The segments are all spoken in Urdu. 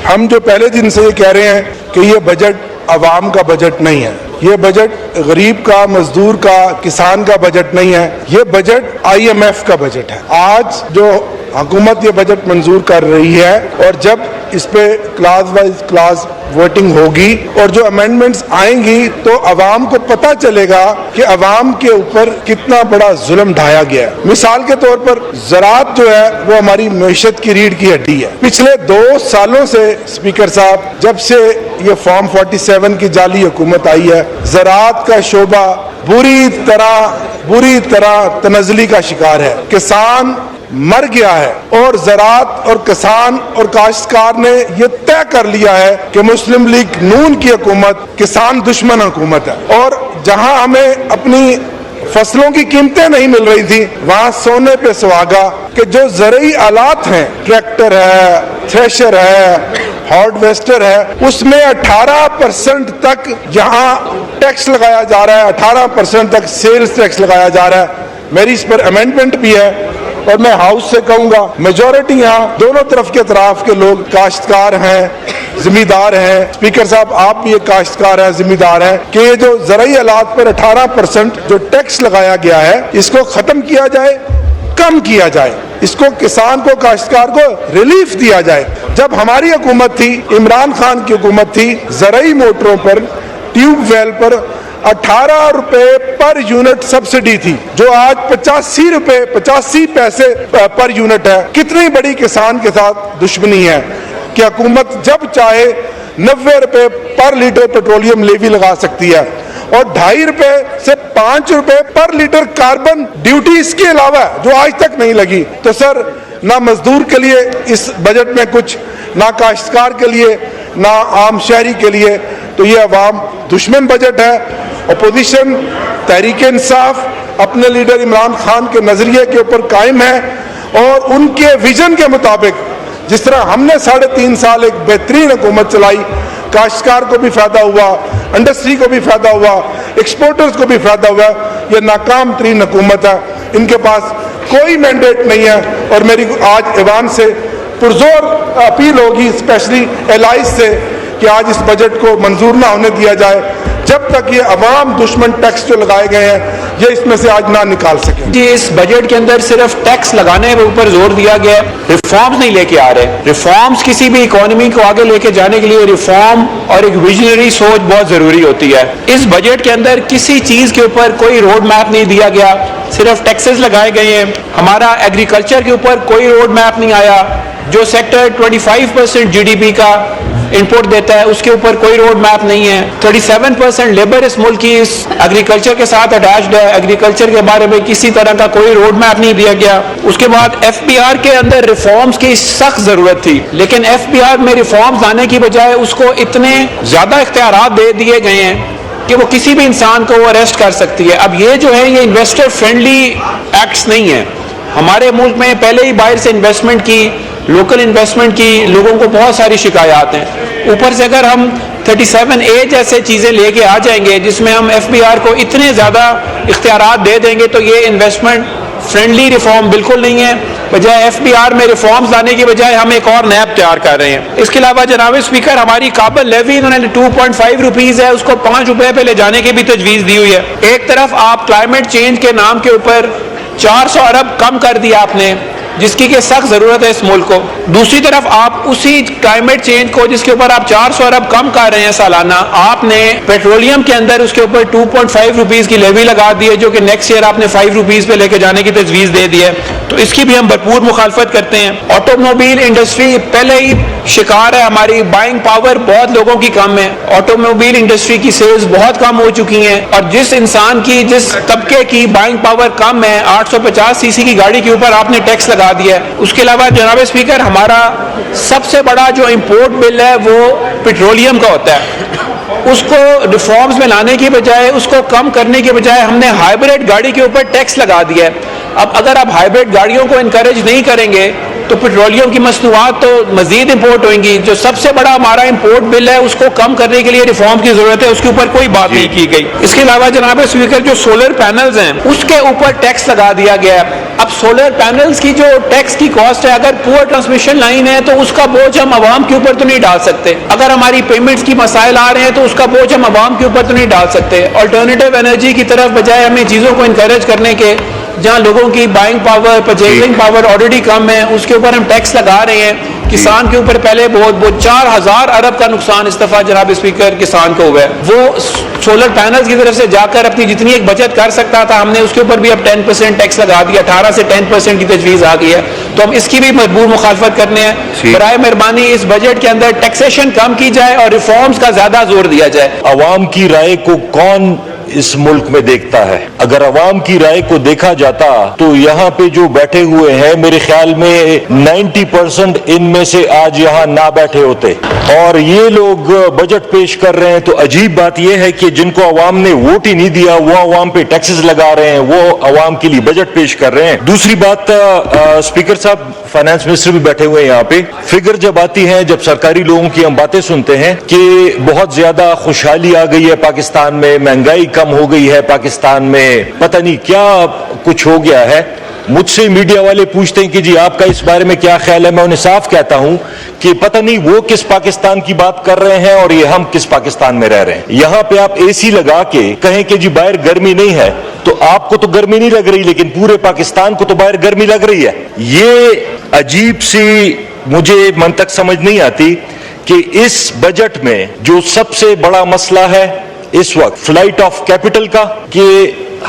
ہم جو پہلے دن سے یہ کہہ رہے ہیں کہ یہ بجٹ عوام کا بجٹ نہیں ہے, یہ بجٹ غریب کا, مزدور کا, کسان کا بجٹ نہیں ہے, یہ بجٹ IMF کا بجٹ ہے. آج جو حکومت یہ بجٹ منظور کر رہی ہے اور جب اس پہ کلاس وائز کلاس ووٹنگ ہوگی اور جو امینڈمنٹس آئیں گی تو عوام کو پتہ چلے گا کہ عوام کے اوپر کتنا بڑا ظلم ڈھایا گیا ہے. مثال کے طور پر زراعت جو ہے وہ ہماری معیشت کی ریڑھ کی ہڈی ہے. پچھلے 2 سالوں سے اسپیکر صاحب, جب سے یہ فارم 47 کی جعلی حکومت آئی ہے, زراعت کا شعبہ بری طرح تنزلی کا شکار ہے. کسان مر گیا ہے اور زراعت اور کسان اور کاشتکار نے یہ طے کر لیا ہے کہ مسلم لیگ نون کی حکومت کسان دشمن حکومت ہے. اور جہاں ہمیں اپنی فصلوں کی قیمتیں نہیں مل رہی تھی, وہاں سونے پہ سہاگا کہ جو زرعی آلات ہیں, ٹریکٹر ہے, تھریشر ہے, ہارڈویسٹر ہے, اس میں 18% تک یہاں ٹیکس لگایا جا رہا ہے, 18% تک سیلز ٹیکس لگایا جا رہا ہے. میری اس پر امینڈمنٹ بھی ہے اور میں ہاؤس سے کہوں گا میجورٹی یہاں دونوں طرف کے اطراف کے لوگ کاشتکار ہیں, ذمہ دار ہیں. اسپیکر صاحب آپ بھی ایک کاشتکار ہیں, ذمہ دار ہیں کہ یہ جو زرعی آلات پر 18% جو ٹیکس لگایا گیا ہے اس کو ختم کیا جائے, کم کیا جائے, اس کو کسان کو, کاشتکار کو ریلیف دیا جائے. جب ہماری حکومت تھی, عمران خان کی حکومت تھی, زرعی موٹروں پر, ٹیوب ویل پر 18 روپے پر یونٹ سبسڈی تھی, جو آج 85 پیسے پر یونٹ ہے. کتنی بڑی کسان کے ساتھ دشمنی ہے کہ حکومت جب چاہے 90 روپے پر لیٹر پیٹرولیم لیوی لگا سکتی ہے اور 2.5 روپے سے 5 روپے پر لیٹر کاربن ڈیوٹی اس کے علاوہ جو آج تک نہیں لگی. تو سر, نہ مزدور کے لیے اس بجٹ میں کچھ, نہ کاشتکار کے لیے, نہ عام شہری کے لیے. تو یہ عوام دشمن بجٹ ہے. اپوزیشن تحریک انصاف اپنے لیڈر عمران خان کے نظریے کے اوپر قائم ہے اور ان کے ویژن کے مطابق, جس طرح ہم نے 3.5 سال ایک بہترین حکومت چلائی, کاشتکار کو بھی فائدہ ہوا, انڈسٹری کو بھی فائدہ ہوا, ایکسپورٹرز کو بھی فائدہ ہوا. یہ ناکام ترین حکومت ہے, ان کے پاس کوئی مینڈیٹ نہیں ہے. اور میری آج ایوان سے پرزور اپیل ہوگی, اسپیشلی الائز سے, کہ آج اس بجٹ کو منظور نہ ہونے دیا جائے جب تک یہ عوام دشمن ٹیکس جو لگائے گئے ہیں یہ اس میں سے آج نہ نکال سکیں. جی, اس بجٹ کے اندر صرف ٹیکس لگانے کے اوپر زور دیا گیا ہے, ریفارمز نہیں لے کے آ رہے. ریفارمز کسی بھی اکانومی کو آگے لے کے جانے کے لیے ریفارم اور ایک ویژنری سوچ بہت ضروری ہوتی ہے. اس بجٹ کے اندر کسی چیز کے اوپر کوئی روڈ میپ نہیں دیا گیا, صرف ٹیکسز لگائے گئے ہیں. ہمارا ایگریکلچر کے اوپر کوئی روڈ میپ نہیں آیا. جو سیکٹر 25% GDP کا انپورٹ دیتا ہے اس کے اوپر کوئی روڈ میپ نہیں ہے. 37% لیبر اس ملک کی اس ایگریکلچر کے ساتھ اٹیچڈ ہے. ایگریکلچر کے بارے میں کسی طرح کا کوئی روڈ میپ نہیں دیا گیا. اس کے بعد FBR کے اندر ریفارمز کی سخت ضرورت تھی, لیکن FBR میں ریفارمز لانے کی بجائے اس کو اتنے زیادہ اختیارات دے دیے گئے ہیں کہ وہ کسی بھی انسان کو وہ اریسٹ کر سکتی ہے. اب یہ جو ہے یہ انویسٹر فرینڈلی ایکٹس نہیں ہے. ہمارے ملک میں پہلے ہی باہر سے انویسٹمنٹ کی, لوکل انویسٹمنٹ کی, لوگوں کو بہت ساری شکایات ہیں. اوپر سے اگر ہم 37A جیسے چیزیں لے کے آ جائیں گے جس میں ہم FBR کو اتنے زیادہ اختیارات دے دیں گے تو یہ انویسٹمنٹ فرینڈلی ریفارم بالکل نہیں ہے. بجائے FBR میں ریفارمز لانے کی بجائے ہم ایک اور نیب تیار کر رہے ہیں. اس کے علاوہ جناب اسپیکر, ہماری کابل لیوی انہوں نے 2.5 روپیز ہے, اس کو 5 روپے پہ لے جانے کی بھی تجویز دی ہوئی ہے. ایک طرف آپ کلائمیٹ چینج کے نام کے اوپر 400 ارب کم کر دیا آپ نے, جس کی کہ سخت ضرورت ہے اس ملک کو. دوسری طرف آپ اسی کلائمیٹ چینج کو جس کے اوپر آپ 400 ارب کم کر رہے ہیں سالانہ, آپ نے پیٹرولیم کے اندر اس کے اوپر 2.5 روپیز کی لیوی لگا دی ہے, جو کہ نیکسٹ ایئر آپ نے 5 روپیز پہ لے کے جانے کی تجویز دے دی ہے. تو اس کی بھی ہم بھرپور مخالفت کرتے ہیں. آٹوموبائل انڈسٹری پہلے ہی شکار ہے, ہماری بائنگ پاور بہت لوگوں کی کم ہے. آٹوموبائل انڈسٹری کی سیلز بہت کم ہو چکی ہیں, اور جس انسان کی, جس طبقے کی بائنگ پاور کم ہے, 850 cc کی گاڑی کے اوپر آپ نے ٹیکس لگا دیا ہے. اس کے علاوہ جناب اسپیکر, ہمارا سب سے بڑا جو امپورٹ بل ہے وہ پیٹرولیم کا ہوتا ہے. اس کو ریفارمز میں لانے کی بجائے, اس کو کم کرنے کی بجائے ہم نے ہائیبریڈ گاڑی کے اوپر ٹیکس لگا دیا ہے. اب اگر آپ ہائیبریڈ گاڑیوں کو انکریج نہیں کریں گے تو پیٹرولیم کی مصنوعات تو مزید امپورٹ ہوئیں گی. جو سب سے بڑا ہمارا امپورٹ بل ہے اس کو کم کرنے کے لیے ریفارم کی ضرورت ہے, اس کے اوپر کوئی بات نہیں کی گئی. اس کے علاوہ جناب اسپیکر, جو سولر پینلز ہیں اس کے اوپر ٹیکس لگا دیا گیا ہے. اب سولر پینلز کی جو ٹیکس کی کاسٹ ہے، اگر پور ٹرانسمیشن لائن ہے تو اس کا بوجھ ہم عوام کے اوپر تو نہیں ڈال سکتے. اگر ہماری پیمنٹس کی مسائل آ رہے ہیں تو اس کا بوجھ ہم عوام کے اوپر تو نہیں ڈال سکتے. آلٹرنیٹیو انرجی کی طرف بجائے ہمیں چیزوں کو انکریج کرنے کے، جہاں لوگوں کی buying power, purchasing power already کم ہے، اس کے اوپر ہم ٹیکس لگا رہے ہیں. کسان کے اوپر پہلے بہت 4000 ارب کا نقصان اس دفعہ جناب اسپیکر کسان کو ہوا ہے. وہ سولر پینلز کی طرف سے جا کر اپنی جتنی ایک بچت کر سکتا تھا، ہم نے اس کے اوپر بھی اب 10% ٹیکس لگا دیا، 18 سے 10% کی تجویز آ گئی ہے. تو ہم اس کی بھی مجبور مخالفت کرنے ہیں. برائے مہربانی اس بجٹ کے اندر ٹیکسیشن کم کی جائے اور ریفارمز کا زیادہ زور دیا جائے. عوام کی رائے کو کون اس ملک میں دیکھتا ہے؟ اگر عوام کی رائے کو دیکھا جاتا تو یہاں پہ جو بیٹھے ہوئے ہیں میرے خیال میں 90% ان میں سے آج یہاں نہ بیٹھے ہوتے. اور یہ لوگ بجٹ پیش کر رہے ہیں تو عجیب بات یہ ہے کہ جن کو عوام نے ووٹ ہی نہیں دیا وہ عوام پہ ٹیکسز لگا رہے ہیں، وہ عوام کے لیے بجٹ پیش کر رہے ہیں. دوسری بات، اسپیکر صاحب فائنانس منسٹر بھی بیٹھے ہوئے ہیں یہاں پہ، فگر جب آتی ہیں، جب سرکاری لوگوں کی ہم باتیں سنتے ہیں کہ بہت زیادہ خوشحالی آ گئی ہے پاکستان میں، مہنگائی کم ہو گئی ہے پاکستان میں، پتہ نہیں کیا کچھ ہو گیا ہے. مجھ سے میڈیا والے پوچھتے ہیں کہ جی آپ کا اس بارے میں کیا خیال ہے. میں انہیں صاف کہتا ہوں کہ پتہ نہیں وہ کس پاکستان کی بات کر رہے ہیں اور یہ ہم کس پاکستان میں رہ رہے ہیں. یہاں پہ آپ اے سی لگا کے کہیں کہ جی باہر گرمی نہیں ہے تو آپ کو تو گرمی نہیں لگ رہی، لیکن پورے پاکستان کو تو باہر گرمی لگ رہی ہے. یہ عجیب سی مجھے منطق سمجھ نہیں آتی کہ اس بجٹ میں جو سب سے بڑا مسئلہ ہے اس وقت فلائٹ آف کیپٹل کا، کہ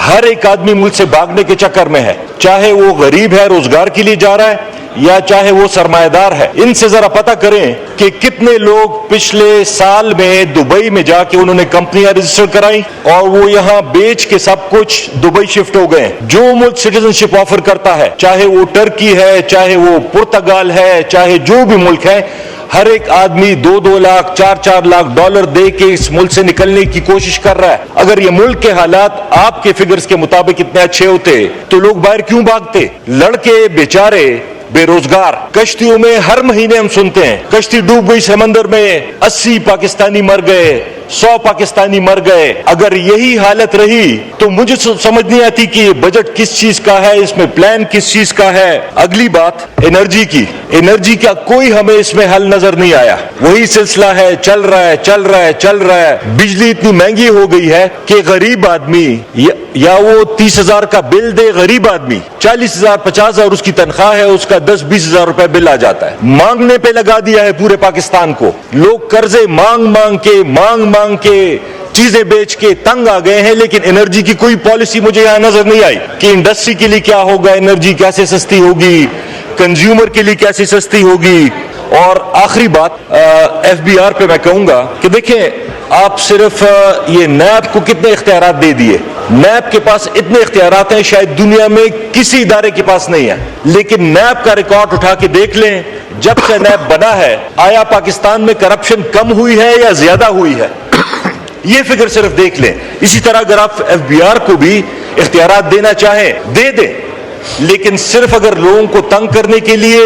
ہر ایک آدمی ملک سے بھاگنے کے چکر میں ہے، چاہے وہ غریب ہے روزگار کے لیے جا رہا ہے یا چاہے وہ سرمایہ دار ہے. ان سے ذرا پتہ کریں کہ کتنے لوگ پچھلے سال میں دبئی میں جا کے انہوں نے کمپنیاں رجسٹر کرائی اور وہ یہاں بیچ کے سب کچھ دبئی شفٹ ہو گئے. جو ملک سٹیزن شپ آفر کرتا ہے، چاہے وہ ٹرکی ہے، چاہے وہ پرتگال ہے، چاہے جو بھی ملک ہے، ہر ایک آدمی 2-2 لاکھ 4-4 لاکھ ڈالر دے کے اس ملک سے نکلنے کی کوشش کر رہا ہے. اگر یہ ملک کے حالات آپ کے فگرز کے مطابق اتنے اچھے ہوتے تو لوگ باہر کیوں بھاگتے؟ لڑکے بیچارے بے روزگار، کشتیوں میں ہر مہینے ہم سنتے ہیں کشتی ڈوب گئی سمندر میں، 80 پاکستانی مر گئے، 100 پاکستانی مر گئے. اگر یہی حالت رہی تو مجھے سمجھ نہیں آتی کہ یہ بجٹ کس چیز کا ہے، اس میں پلان کس چیز کا ہے. اگلی بات انرجی کی، انرجی کا کوئی ہمیں اس میں حل نظر نہیں آیا. وہی سلسلہ ہے، چل رہا ہے. بجلی اتنی مہنگی ہو گئی ہے کہ غریب آدمی یا وہ 30,000 کا بل دے، غریب آدمی 40,000 50,000 اس کی تنخواہ ہے، اس کا 10-20 ہزار روپے بل آ جاتا ہے. مانگنے پہ لگا دیا ہے پورے پاکستان کو. لوگ قرضے مانگ کے چیزیں بیچ کے تنگ آ گئے ہیں. لیکن انرجی کی کوئی پالیسی مجھے یہاں نظر نہیں آئی کہ انڈسٹری کے لیے کیا ہوگا، انرجی کیسے سستی ہوگی، کنزیومر کے لیے کیسے سستی ہوگی. اور آخری بات ایف بی آر پہ میں کہوں گا کہ دیکھیں آپ صرف یہ نیب کو کتنے اختیارات دے دیے. نیب کے پاس اتنے اختیارات ہیں شاید دنیا میں کسی ادارے کے پاس نہیں ہے. لیکن نیب کا ریکارڈ اٹھا کے دیکھ لیں، جب سے نیب بنا ہے آیا پاکستان میں کرپشن کم ہوئی ہے یا زیادہ ہوئی ہے؟ یہ فگر صرف دیکھ لیں. اسی طرح اگر آپ ایف بی آر کو بھی اختیارات دینا چاہیں دے دیں، لیکن صرف اگر لوگوں کو تنگ کرنے کے لیے،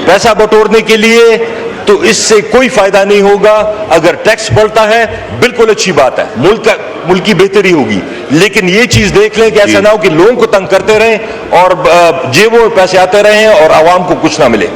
پیسہ بٹورنے کے لیے، تو اس سے کوئی فائدہ نہیں ہوگا. اگر ٹیکس بڑھتا ہے بالکل اچھی بات ہے، ملک کی بہتری ہوگی، لیکن یہ چیز دیکھ لیں کہ ایسا نہ ہو کہ لوگوں کو تنگ کرتے رہیں اور جیبوں میں پیسے آتے رہیں اور عوام کو کچھ نہ ملے.